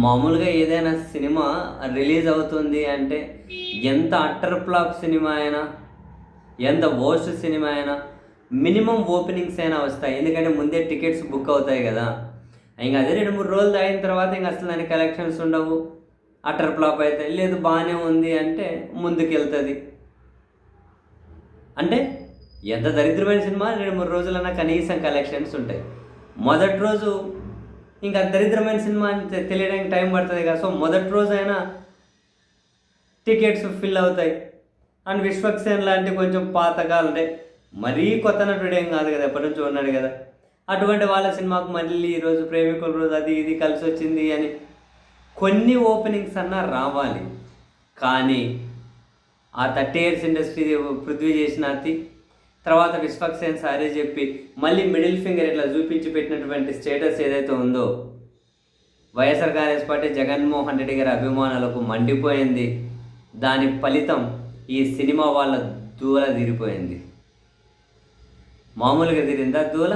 మామూలుగా ఏదైనా cinema release అవుతుంది అంటే ఎంత అట్టర్ ఫ్లాప్ సినిమా అయినా, ఎంత వర్స్ట్ సినిమా అయినా మినిమం ఓపెనింగ్స్ అయినా వస్తాయి. ఎందుకంటే ముందే టికెట్స్ బుక్ అవుతాయి కదా! ఇంక అదే 2, 3 రోజులు ఆగిన తర్వాత ఇంక అసలు దానికి కలెక్షన్స్ ఉండవు. అట్టర్ ఫ్లాప్ అయితాయి. లేదు బాగానే ఉంది అంటే ముందుకెళ్తది. అంటే ఎంత దరిద్రమైన సినిమా 2, 3 రోజులన్నా కనీసం కలెక్షన్స్ ఉంటాయి. మొదటి రోజు ఇంకా దరిద్రమైన సినిమా అని తెలియడానికి టైం పడుతుంది కదా! సో మొదటి రోజైనా టికెట్స్ ఫిల్ అవుతాయి. అండ్ విశ్వక్సేన్ లాంటి కొంచెం పాతకాలం అంటే మరీ కొత్త నటుడేం కాదు కదా! ఎప్పటినుంచో ఉన్నాడు కదా! అటువంటి వాళ్ళ సినిమాకు మళ్ళీ ఈరోజు ప్రేమికుల రోజు అది ఇది కలిసి వచ్చింది అని కొన్ని ఓపెనింగ్స్ అన్నా రావాలి. కానీ ఆ 30 ఇయర్స్ ఇండస్ట్రీ పృథ్వీ చేసిన అతి, తర్వాత విశ్వక్సేన్ సారీ చెప్పి మళ్ళీ మిడిల్ ఫింగర్ ఇట్లా చూపించి పెట్టినటువంటి స్టేటస్ ఏదైతే ఉందో, వైఎస్ఆర్ కాంగ్రెస్ పార్టీ జగన్మోహన్ రెడ్డి గారి అభిమానులకు మండిపోయింది. దాని ఫలితం ఈ సినిమా వాళ్ళ దూల తీరిపోయింది. మామూలుగా తీరిందా దూల?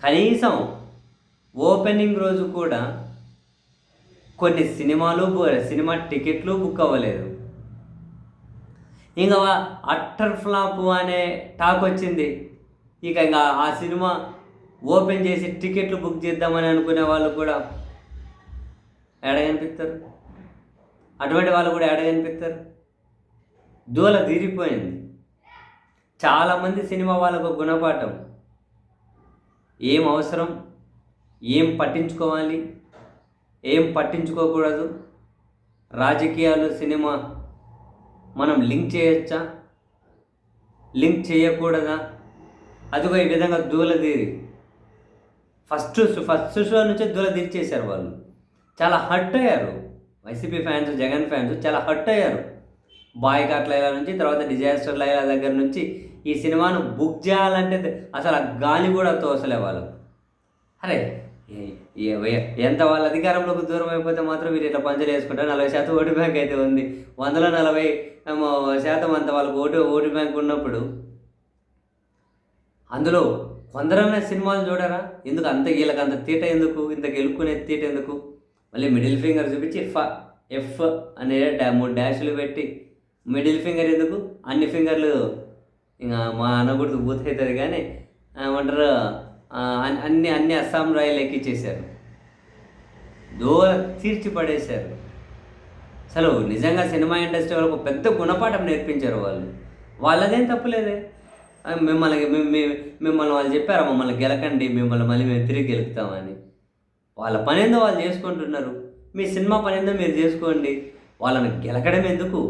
కనీసం ఓపెనింగ్ రోజు కూడా కొన్ని సినిమా టికెట్లు బుక్ అవ్వలేదు. ఇంకా అట్టర్ ఫ్లాప్ అనే టాక్ వచ్చింది. ఇంకా ఆ సినిమా ఓపెన్ చేసి టికెట్లు బుక్ చేద్దామని అనుకునే వాళ్ళు కూడా కనిపిస్తారు. అటువంటి వాళ్ళు కూడా కనిపిస్తారు. దూల తీరిపోయింది. చాలామంది సినిమా వాళ్ళకు గుణపాఠం, ఏం అవసరం, ఏం పట్టించుకోవాలి, ఏం పట్టించుకోకూడదు, రాజకీయాలు సినిమా మనం లింక్ చేయొచ్చా, లింక్ చేయకూడదా, అదిగో ఈ విధంగా దూల తీరి ఫస్ట్ షో నుంచే దూల తీర్చేశారు వాళ్ళు. చాలా హర్ట్ అయ్యారు. వైసీపీ ఫ్యాన్స్, జగన్ ఫ్యాన్స్ చాలా హర్ట్ అయ్యారు. బాయ్కాట్ లైలా నుంచి, తర్వాత డిజాస్టర్ లైలా దగ్గర నుంచి ఈ సినిమాను బుక్ చేయాలంటే అసలు ఆ గాలి కూడా తోసలే వాళ్ళు. అరే ఎంత వాళ్ళ అధికారంలోకి దూరం అయిపోతే మాత్రం వీరు ఇట్లా పంచలు వేసుకుంటారు. 40% ఓటు బ్యాంక్ అయితే ఉంది. 100లో 40% అంత వాళ్ళకు ఓటు బ్యాంక్ ఉన్నప్పుడు అందులో కొందరన్నా సినిమాలు చూడరా? ఎందుకు అంత వీళ్ళకి అంత తీట ఎందుకు? ఇంత గెలుక్కునే తీట ఎందుకు? మళ్ళీ మిడిల్ ఫింగర్ చూపించి ఎఫ్ అనే 3 డాష్లు పెట్టి మిడిల్ ఫింగర్ ఎందుకు? అన్ని ఫింగర్లు ఇంకా మా అనకూడదు బూత్ అవుతుంది కానీ ఏమంటారు, అన్ని అస్సాం రాయలు ఎక్కించేశారు. దూర తీర్చి పడేశారు. అసలు నిజంగా సినిమా ఇండస్ట్రీ వాళ్ళకు పెద్ద గుణపాఠం నేర్పించారు వాళ్ళు. వాళ్ళదేం తప్పులేదే. మిమ్మల్ని వాళ్ళు చెప్పారా మమ్మల్ని గెలకండి, మిమ్మల్ని మళ్ళీ మేము తిరిగి గెలుపుతామని. వాళ్ళ పనేందో వాళ్ళు చేసుకుంటున్నారు. మీ సినిమా పనేందో మీరు చేసుకోండి. వాళ్ళని గెలకడం ఎందుకు?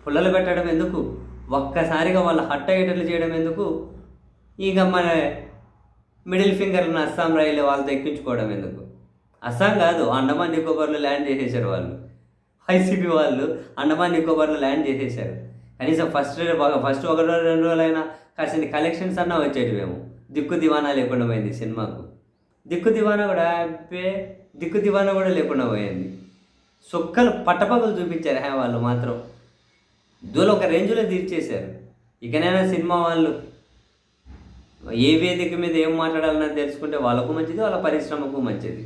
పుల్లలు పెట్టడం ఎందుకు? ఒక్కసారిగా వాళ్ళు హట్ అయ్యేటట్లు చేయడం ఎందుకు? ఇక మన మిడిల్ ఫింగర్లను అస్సాం రైలు వాళ్ళతో ఎక్కించుకోవడం ఎందుకు? అస్సాం కాదు, అండమాన్ నికోబార్లో ల్యాండ్ చేసేసారు వాళ్ళు. వైసీపీ వాళ్ళు అండమాన్ నికోబార్లో ల్యాండ్ చేసేసారు. కనీసం ఫస్ట్ 1 రోజు 2 రోజులైనా కాసిన కలెక్షన్స్ అన్నా వచ్చేటివేమో. దిక్కు దివానా లేకుండా పోయింది సినిమాకు. దిక్కు దివానా కూడా లేకుండా పోయింది. సొక్కలు పట్టపగలు చూపించారు వాళ్ళు మాత్రం. దూల ఒక రేంజ్లో తీర్చేశారు. ఇకనైనా సినిమా వాళ్ళు ఏ వేదిక మీద ఏం మాట్లాడాలన్నది తెలుసుకుంటే వాళ్ళకు మంచిది, వాళ్ళ పరిశ్రమకు మంచిది.